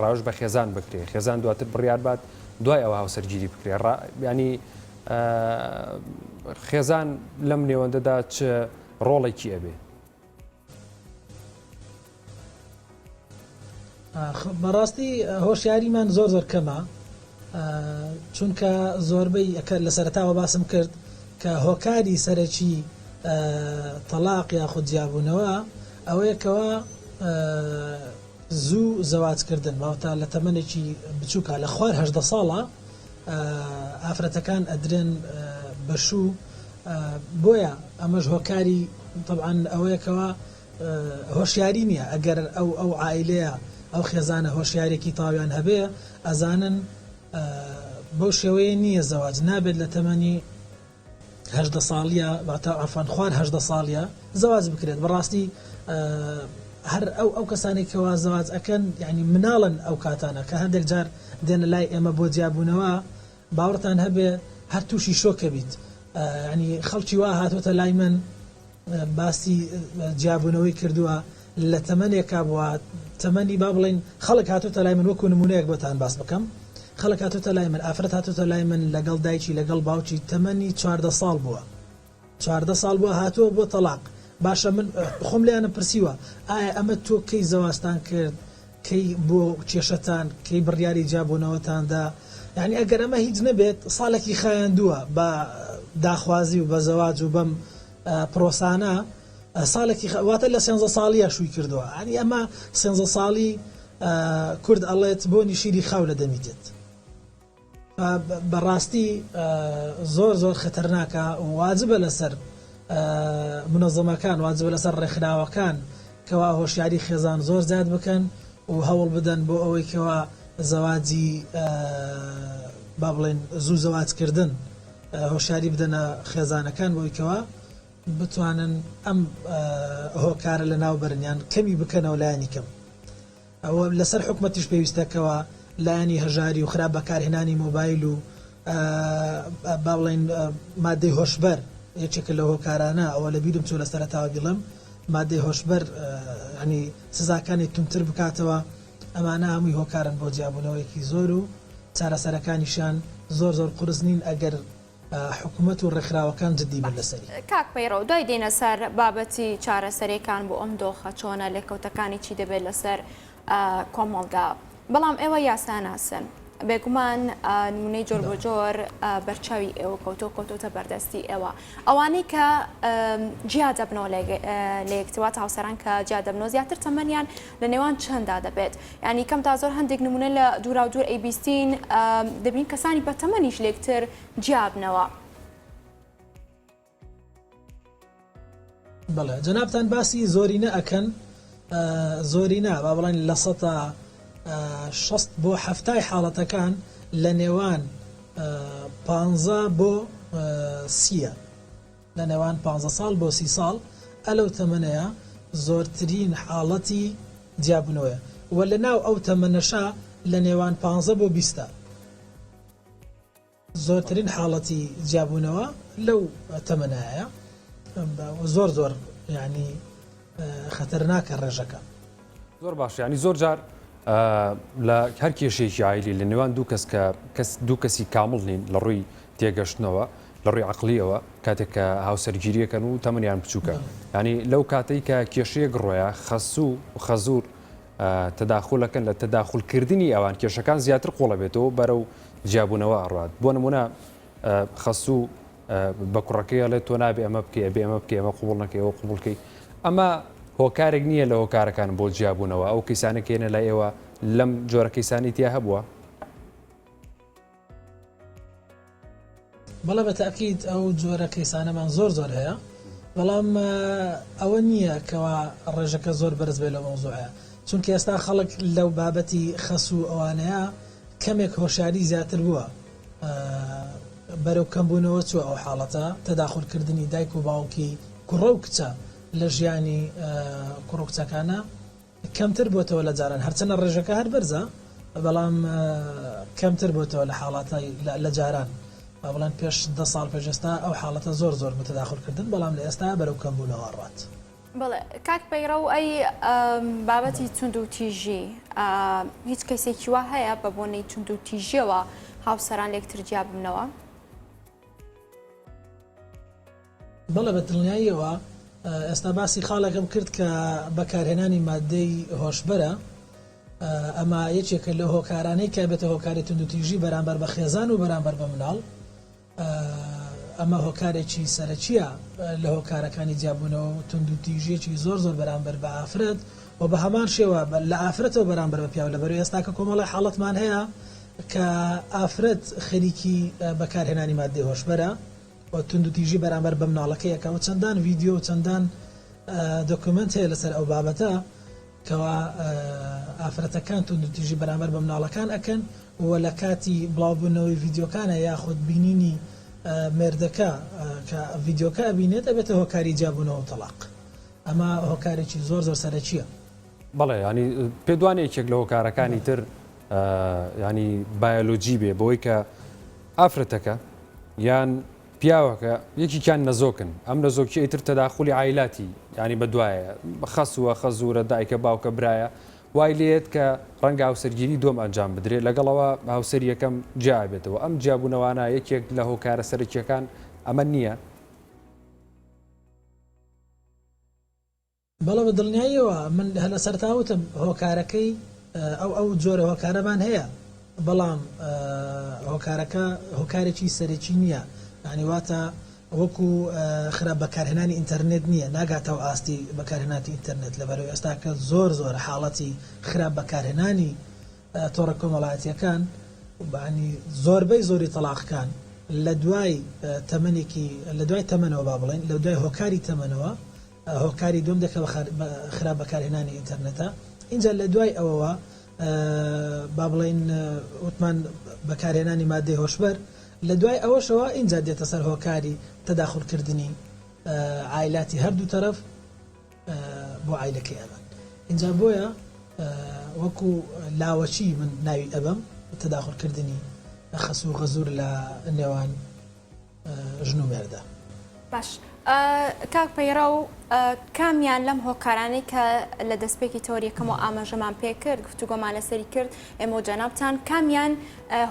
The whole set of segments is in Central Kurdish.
ڕاوش بە خێزان بکرێ خێزان دواتر بڕیار بات دوای ئەوە هاوسەرگیری بکرێ ینی خێزان لەم نێوەندەدا چ ڕۆڵێکی ئەبێ بەڕاستی هۆشیاریمان زۆر کەمە چونکە زۆربەی لە سەرەتاوە باسم کرد کە هۆکاری سەرەکی تەلاق یاخود جیابوونەوە ئەوەیەکەوە زوو زەواجکردن ماوەتا لە تەمەنێکی بچووکە لە خوار 18 ساڵە ئافرەتەکان ئەدرێن بەشوو بۆیە ئەمەش هۆکاری طبعاً ئەوەیەکەوە هۆشیاری نییە ئەگەر ئەو عائیلەیە ئەو خێزانە هۆشیارێکی تاویان هەبێ ئەزانن بەو شێوەیە نییە زەواج نابێت لە تەمەنی 18 ساڵیە ئەفان خوار 18 ساڵیە زەواج بکرێت بەڕاستی هەر ئەو کەسانی کەوا زەواج ئەکەن یعنی مناڵن ئەو کاتانە کە هەندێک جار دێنە لای ئێمە بۆ جیابوونەوە باوەڕتان هەبێ هەر تووشی شۆکە بیت ینی خەڵکی وا هاتوۆتە لای من باسی جیابوونەوەی کردووە لە تەمەنێکا بووە تەمەنی با بڵێن خەڵک هاتوۆتە لای من وەکو نمونەیەک بۆتان باس بکەم خەڵک هاتوۆتە لای من ئافرەت هاتوۆتە لای من لەگەڵ دایکی لەگەڵ باوکی تەمەنی 14 ساڵ بووە 14 ساڵ بووە هاتووە بۆ تەلاق باشە من خۆم لیانە پرسیوە ئایا ئەمە تۆ کەی زەواستان کرد کەی بۆ کێشەتان کەی بڕیاری جیابوونەوەتاندا یعنی ئەگەر ئەمە هیچ نەبێت ساڵێکی خایاندووە بە داخوازی و بە زەواج و بەم پرۆسانە ساڵێکی واتە لە 13 ساڵیە شووی کردووە ینی ئەمە 13 ساڵی کورد ئەڵێت بۆ نیشیری خاو لە دەمیدێت بەڕاستی زۆر خەتەرناکە واجبە لەسەر منەظەمەکان واجبە لەسەر ڕێکخراوەکان کەوا هۆشیاری خێزان زۆر زیاد بکەن و هەوڵ بدەن بۆ ئەوەی کەوا زەواجی با بڵێن زوو زەواجکردن هۆشیاری بدەنە خێزانەکان بۆی کەوا بتوانن ئەم هۆکارە لە ناو بەرنیان کەمی بکەنەوە لایانی کەم ئەوە لەسەر حکومەتیش پێویستەکەەوە لایانی هەژاری و خراپ بەکارهێنانی مۆبایل و با بڵێن مادەی هۆشبەر یەکێکە لە هۆکارانە ئەوە لە بیرم چوو لە سەرەتاوە بیڵم مادەی هۆشبەر ینی سزاکانی تونتر بکاتەوە ئەمانە هەمووی هۆکارن بۆ جیابوونەوەیەکی زۆر و چارەسەرەکانیشان زۆر قورس نین ئەگەر حکوومەت و ڕێکخراوەکان جددی بن لەسەری کاک پەیڕۆ دوای دێنە سەر بابەتی چارەسەرەکان بۆ ئەم دۆخە چۆنە لێکەوتەکانی چی دەبێت لەسەر کۆمەڵگا بەڵام ئێوە یاساناسن بێگومان نمونەی جۆر بۆ جۆر بەرچاوی ئێوە کەوتۆتە بەردەستی ئێوە ئەوانەی کە جیا دەبنەوە لە یەکتوات هاوسەران کە جیا دەبنەوە زیاتر تەمەنیان لە نێوان چەندا دەبێت ینی کەم تا زۆر هەندێک نمونە لە دوورا و دوور ئەیبیستین دەبین کەسانی بە تەمەنیش لێکتر جیا بنەوە بەڵێ جەنابتان باسی زۆرینە ئەکەن زۆرینە با بڵێن لە 60 بۆ 70 حاڵەتەکان لە نێوان 15 بۆ 30 لە نێوان 15 ساڵ بۆ 30 ساڵ ئەلەو تەمەنەیە زۆرترین حاڵەتی جیابوونەوەیە و لە ناو ئەو تەمەنەشا لە نێوان 15 بۆ 20 زۆرترین حاڵەتی جیابوونەوە لەو تەمەنایە زۆر یعنی خەتەرناکە ڕێژەکە زۆر باش ینی زۆر جار لە هەر کێشێکی عایلی لە نێوان دوو کەسی کامڵ نین لە ڕووی تێگەشتنەوە لە ڕووی عقلیەوە کاتێک کە هاوسەرگیریەکەن و تەمەنیان بچووکە ینی لەو کاتەی کە کێشەیەک ڕۆیە خەسوو و خەزور تەداخولەکەن لە تەداخولکردنی ئەوان کێشەکان زیاتر قوڵە بێتەوە بەرەو جیابوونەوە ئەڕات بۆ نمونە خەسوو بە کوڕەکەی ئەڵێت تۆ نابێ ئەمە بکەی ئەبێ ئەمە بکەی ئەمە قوبوڵ نەکەی ئەوە قوبوڵکەی ئەمە هۆکارێک نییە لە هۆکارەکان بۆ جیابوونەوە ئەو کەیسانەکەێنە لای ئێوە لەم جۆرە کەیسانی تیا هەبووە بەڵێ بە تاکید ئەو جۆرە کەیسانەمان زۆر هەیە بەڵام ئەوە نییە کەوا ڕێژەکە زۆر بەرز بێ لە مەوزوعە چونکە ئێستا خەڵک لەو بابەتی خەس و ئەوانەیە کەمێک هۆشیاری زیاتر بووە بەرەو کەمبوونەوە چوە ئەو حاڵەتە تەداخولکردنی دایک و باوکی کوڕە و کچە لە ژیانی کوڕ و کچەکانە کەمتر بۆتەوە لە جاران هەرچەنە ڕێژەکە هەر بەرزە بەڵام کەمتر بۆتەوە لە حاڵاتە لە جاران بەڵام پێش 10 ساڵ پێشێستا ئەو حاڵەتە زۆر بۆ تەداخولکردن بەڵام لە ئێستا بەرەو کەمبوونەوە ڕات بەڵێ کاک پەیڕە و ئەی بابەتی تونند و تیژی هیچ کەسێکی وا هەیە بە بۆنەی تونند و تیژیەوە هاوسەران لێکترجیا ببنەوە؟ بەڵێ بە دڵنیاییەوە ئێستا باسی خاڵێکم کرد کە بەکارهێنانی مادەی هۆشبەرە ئەمە یەکێکە لە هۆکارانەی کە بێتە هۆکاری تونند و تیژی بەرامبەر بە خێزان و بەرامبەر بە مناڵ ئەمە هۆکارێکی سەرەکیە لە هۆکارەکانی جیابوونەوە و تونند و تیژیەکی زۆر بەرامبەر بە ئافرەت و بە هەمان شێوە لە ئافرەتەوە بەرامبەر بە پیاو لەبەرەوەی ئێستا کە کۆمەڵی حاڵەتمان هەیە کە ئافرەت خەریکی بەکارهێنانی مادەی هۆشبەرە و تونند و تیژی بەرامبەر بە مناڵەکەیەکە و چەندان ڤیدیۆ و چەندان دۆکومنت هەیە لەسەر ئەو بابەتە کەوا ئافرەتەکان تونند و تیژی بەرامبەر بە مناڵەکان ئەکەن و لە کاتی بڵاوبوونەوەی ڤیدیۆکانە یاخود بینینی مێردەکە کە ڤیدیۆکە ئەبینێت ئەبێتە هۆکاری جیابوونەوە و تەلاق ئەمە هۆکارێکی زۆر سەرەکیە. بەڵێ ینی پێدوانێ یەکێک لە هۆکارەکانی تر ینی بایۆلۆجی بێ بەوەی کە ئافرەتەکە یان پیاوەکە یەکیان نەزۆکن ئەم نەزۆکی ئیتر تەداخلی عایلاتی ینی بەدوایە خەسووە خەزورە دایکە باوکە برایە وای لێت کە ڕەنگە هاوسەرگیری دۆم ئەنجام بدرێت لەگەڵەوە هاوسەر یەکەم جیابێتەوە ئەم جیابوونەوانە یەکێک لە هۆکارە سەرکیەکان ئەمە نییە؟ بەڵێ بە دڵنیاییەوە من هەلە سەرتاوتم هۆکارەکەی ئەو جۆرە هۆکارەمان هەیە بەڵام هۆکارەکە هۆکارێکی سەرەکی نییە ینی واتە وەکو خراپ بەکارهێنانی ئینتەرنێت نییە ناگاتەوە ئاستی بەکارهێناتی ئینتەرنێت لەبەرەوەی ئێستا کە زۆر حاڵەتی خراپ بەکارهێنانی تۆڕە کۆمەڵایەتیەکان بەعنی زۆری تەلاقەکان لە دوای تەمەنێکی لە دوای تەمەنەوە با بڵێن لە دوای هۆکاری تەمەنەوە هۆکاری دوم دەکە خراپ بەکارهێنانی ئینتەرنێتە اینجا لە دوای ئەوەوە با بڵێن وتمان بەکارهێنانی مادەی هۆشبەر لە دوای ئەوەشەوە اینجا دێتە سەر هۆکاری تەداخولکردنی عایلاتی هەردوو تەرەف بۆ عایلەکەی ئەمان اینجا بۆیە وەکو لاوەچی من ناوی ئەبەم تەداخولکردنی خەسوو و غەزوور لە نێوان ژن و مێردە. باش کاک پەیڕە و کامیان لەم هۆکارانەی کە لە دەستپێکی تەوەریەکەم و ئاماژەمان پێ کرد گفتوگۆمان لەسەری کرد ئێمە و جەنابتان کامیان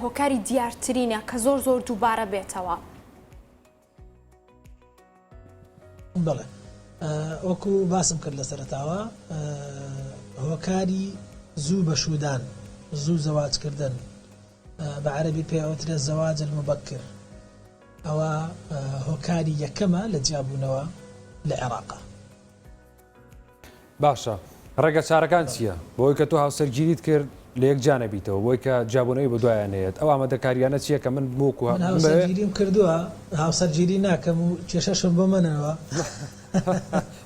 هۆکاری دیارترینە کە زۆر دووبارە بێتەوە؟ بەڵێ وەکو باسم کرد لە سەرەتاوە هۆکاری زوو بەشودان زوو زەواجکردن بە عەرەبی پێوترێ زەواج المبەکر ئەوە هۆکاری یەکەمە لە جیابوونەوە لە عێراقا. باشە ڕێگە چارەکان چییە بۆی کە تۆ هاوسەرگیریت کرد لە یەک جانەبیتەوە بۆی کە جیابوونەوەی بە دوایان هەیەت ئەو ئامادەکاریانە چییە کە من بۆکو هاوسەرگیریم کردووە هاوسەرگیری ناکەم و کێشەشم بۆ منەوە.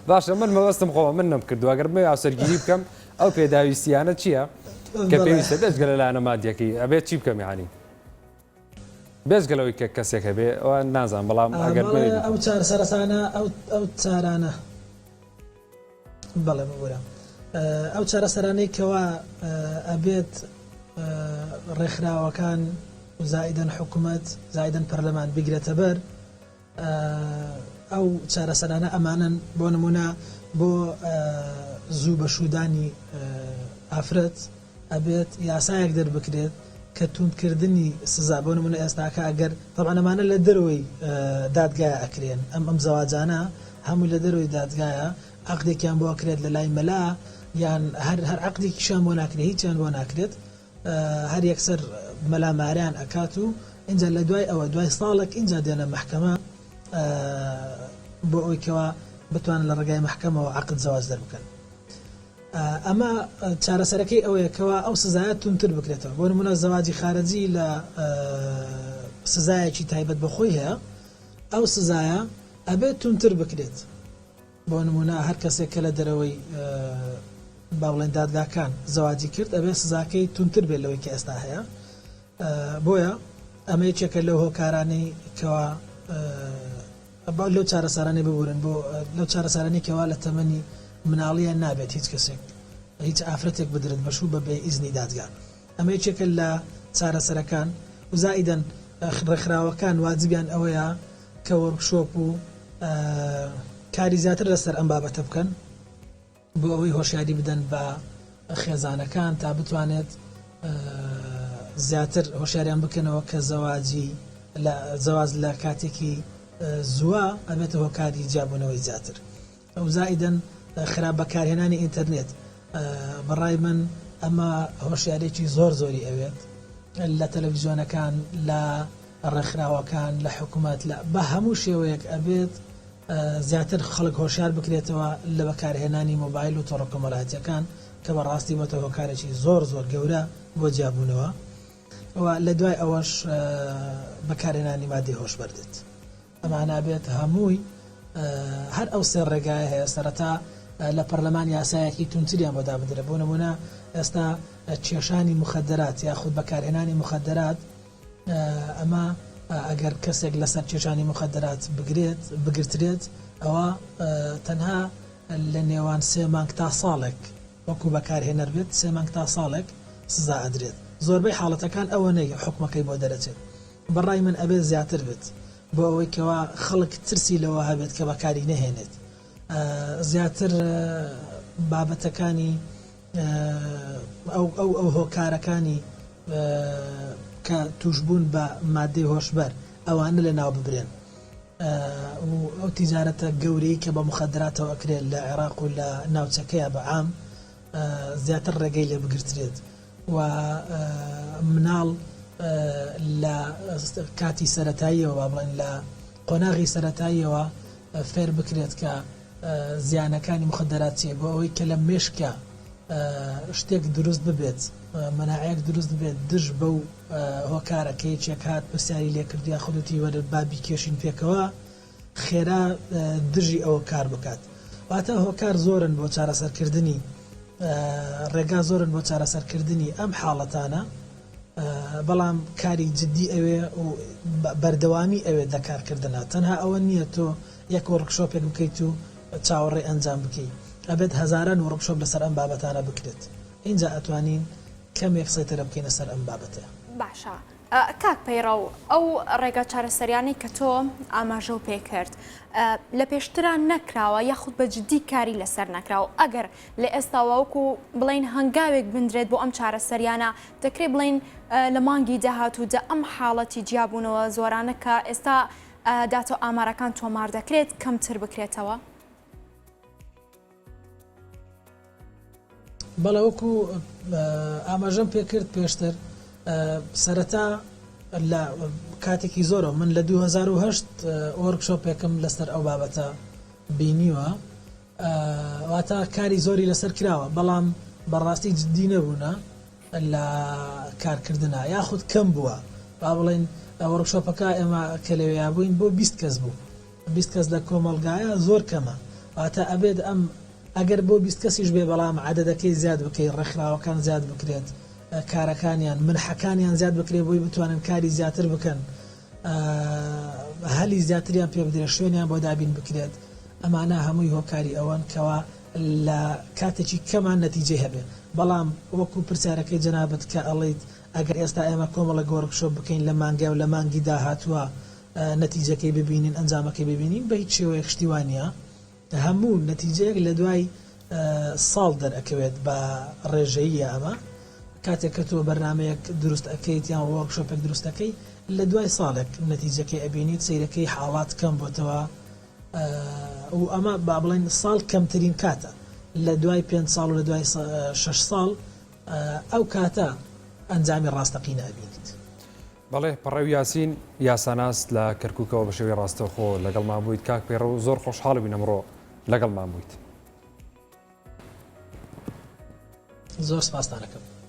باشە من مەوەستم خۆمە من نەم کردو ئەگەر من هاوسەرگیری بکەم ئەو پێداویستیانە چییە کە پێویستە دەستگە لەلایەنە مادیەکەی ئەبێت چی بکەم یعنی بێزگەلەوەی کە کەسێک هەبێ ئەوە نازان بەڵام ئەگەر ئەو چار سەرسانە ئەو چارانە بەڵێ ببوورە ئەو چارە سەرانەی کەوا ئەبێت ڕێکخراوەکان و زائیدەن حکوومەت زائیدەن پەرلەمان بگرێتە بەر ئەو چارە سەرانە ئەمانن بۆ نمونە بۆ زوو بەشودانی ئافرەت ئەبێت یاسایەک دەربکرێت کە توندکردنی سزا بۆ نمونە ئێستاکە ئەگەر طبعا ئەمانە لە دەروی دادگایە ئەکرێن ئەم زەواجانە هەموو لە دەروی دادگایە عەقدێکیان بۆ ئەکرێت لە لای مەلا یان هەر عەقدێکیشان بۆ ناکرێت هیچیان بۆ ناکرێت هەر یەکسەر مەلا ماریان ئەکات و اینجا لە دوای ئەوە دوای ساڵێک اینجا دێنە محکەمە بۆ ئەوەی کەوا بتوانن لە ڕێگای محکەمەوە عەقد زەواج دەربکەن. ئەمە چارەسەرەکەی ئەوەیەکەوە ئەو سزایە تونتر بکرێتەوە بۆ نمونە زەواجی خارجی لە سزایەکی تایبەت بەخۆی هەیە ئەو سزایە ئەبێت تونتر بکرێت بۆ نمونە هەر کەسێک کە لە دەرەوەی با بڵێن دادگاکان زەواجی کرد ئەبێت سزاکەی تونتر بێت لەوەی کە ئێستا هەیە بۆیە ئەمە یەکێکە لەو هۆکارانەی کەوا لەو چارەسەرانەی ببورن بۆ لەو چارەسەرانەی کەوا لە تەمەنی مناڵیان نابێت هیچ کەسێک هیچ ئافرەتێک بدرێت بەشوو بەبێ ئیزنی دادگا ئەمە یەکێکە لە چارەسەرەکان و زائیدەن ڕێکخراوەکان واجبیان ئەوەیە کە وەرکشۆپ و کاری زیاتر لەسەر ئەم بابەتە بکەن بۆ ئەوەی هۆشیاری بدەن بە خێزانەکان تا بتوانێت زیاتر هۆشیاریان بکەنەوە کە زەواز لە کاتێکی زووە ئەبێتە هۆکاری جیابوونەوەی زیاتر. ئەو زائیدەن خراپ بەکارهێنانی ئینتەرنێت بەڕای من ئەمە هۆشیارێکی زۆری ئەوێت لە تەلەڤیزیۆنەکان لە ڕێکخراوەکان لە حکوومەت بە هەموو شێوەیەک ئەبێت زیاتر خەڵک هۆشیار بکرێتەوە لە بەکارهێنانی مۆبایل و تۆڕە کۆمەڵایەتیەکان کە بەڕاستی بۆتە هۆکارێکی زۆر گەورە بۆ جیابوونەوە لە دوای ئەوەش بەکارهێنانی مادەی هۆش بەردێت. ئەمانە بێت هەمووی هەر ئەو سێ ڕێگای هەیە سەرەتا لە پەرلەمان یاسایەکی تونتریان بۆ دابدرێت بۆ نمونە ئێستا کێشانی مخدرات یاخود بەکارهێنانی مخدرات ئەمە ئەگەر کەسێک لەسەر کێشانی مخدرات بگرترێت ئەوە تەنها لە نێوان 3 مانگ تا ساڵێک وەکو بەکارهێنەر بێت 3 مانگ تا ساڵێک سزا ئەدرێت. زۆربەی حاڵەتەکان ئەوە نەیە حکومەکەی بۆ دەرەچێت. بەڕای من ئەبێت زیاتر بێت بۆ ئەوەی کەوا خەڵک ترسی لەوە هەبێت کە بەکاری نەهێنێت. زیاتر بابەتەکانی ئەو هۆکارەکانی کە توشبوون بە مادەی هۆشبەر ئەوانە لە ناو ببرێن. ئەو تیجارەتە گەورەی کە بە مخدراتەوە ئەکرێت لە عێراق و لە ناوچەکەیە بە عام زیاتر ڕێگەی لێ بگرترێت و مناڵ لە کاتی سەرەتاییەوە با بڵێن لە قۆناغی سەرەتاییەوە فێر بکرێت کە زیانەکانی مخدرات چیە بۆ ئەوەی کە لە مێشکە شتێک دروست ببێت مەناعەیەک دروست ببێت دژ بەو هۆکارەکەی چێک هات پرسیاری لێ کردیا خودتی وەرە بابی کێشین پێکەوە خێرا دژی ئەوە کار بکات. واتە هۆکار زۆرن بۆ چارەسەرکردنی ڕێگا زۆرن بۆ چارەسەرکردنی ئەم حاڵەتانە بەڵام کاری جددی ئەوێ و بەردەوامی ئەوێ دەکارکردنە تەنها ئەوە نییە تۆ یەک وەرکشۆپێک بکەیت و چاوەڕێ ئەنجام بکەیت ئەبێت هەزاران وەرکشۆپ لەسەر ئەم بابەتانە بکرێت. اینجا ئەتوانین کەمێک سەیترە بکەینە سەر ئەم بابەتە. باشە کاک پەیڕە و ئەو ڕێگە چارەسەریانی کە تۆ ئاماژە و پێکرد لە پێشتران نەکراوە یاخود بە جددی کاری لەسەر نەکراوە ئەگەر لە ئێستاوەکو بڵین هەنگاوێک بندرێت بۆ ئەم چارەسەریانە دەکرێت بڵین لە مانگی داهاتوودا ئەم حاڵەتی جیابوونەوە زۆرانە کە ئێستا داتۆ ئامارەکان تۆمار دەکرێت کەمتر بکرێتەوە. بەڵەوەکو ئاماژەم پێکرد پێشتر سەرەتا لە کاتێکی زۆرە من لە 2008 وەرکشۆپێکم لەسەر ئەو بابەتە بینیوە واتە کاری زۆری لەسەر کراوە بەڵام بەڕاستی جددی نەبوونە لە کارکردنا یاخود کەم بووە با بڵێن وەرکشۆپەکە ئێمە کە لەوێیا بووین بۆ 20 کەس بوو 20 کەس لە کۆمەڵگایە زۆر کەمە واتە ئەبێت ئەم ئەگەر بۆ 20 کەسیش بێ بەڵام عەدەدەکەی زیاد بکەیت ڕێکخراوەکان زیاد بکرێت کارەکانیان منحەکانیان زیاد بکرێت بۆی بتوانن کاری زیاتر بکەن هەلی زیاتریان پێ بدرێت شوێنیان بۆ دابین بکرێت ئەمانە هەمووی هۆکاری ئەوەن کەوا لە کاتێکی کەمان نەتیجە هەبێ بەڵام وەکو پرسیارەکەی جەنابەت کە ئەڵێیت ئەگەر ئێستا ئێمە کۆمەڵە وەرکشۆپ بکەین لە مانگای و لە مانگی داهاتووە نەتیجەکەی ببینین ئەنجامەکەی ببینین بە هیچ شێوەیەک شتیوانە هەموو نەتیجەیەک لە دوای ساڵ دەرئەکەوێت بە ڕێژەیە ئەمە کاتێک کە تۆ بەرنمەیەک دروست ئەەکەیت یان وەرکشۆپێک دروستەکەی لە دوای ساڵێک نەتیجەکەی ئەبینیت سیرەکەی حاڵات کەم بۆتەوە و ئەمە با بڵێن ساڵ کەمترین کاتە لە دوای 5 ساڵ و لە دوای 6 ساڵ ئەو کاتە ئەنجامی ڕاستەقینە ئەبینیت. بەڵێ پەڕەوی یاسین یاساناس لە کەرکووکەوە بە شێوەی ڕاستەوخۆ لەگەڵمان بوویت کاک پەیڕە و زۆر خۆشحاڵ بووین ئەمڕۆ لەگەڵمان بوویت. زۆر سپاستانەکەم.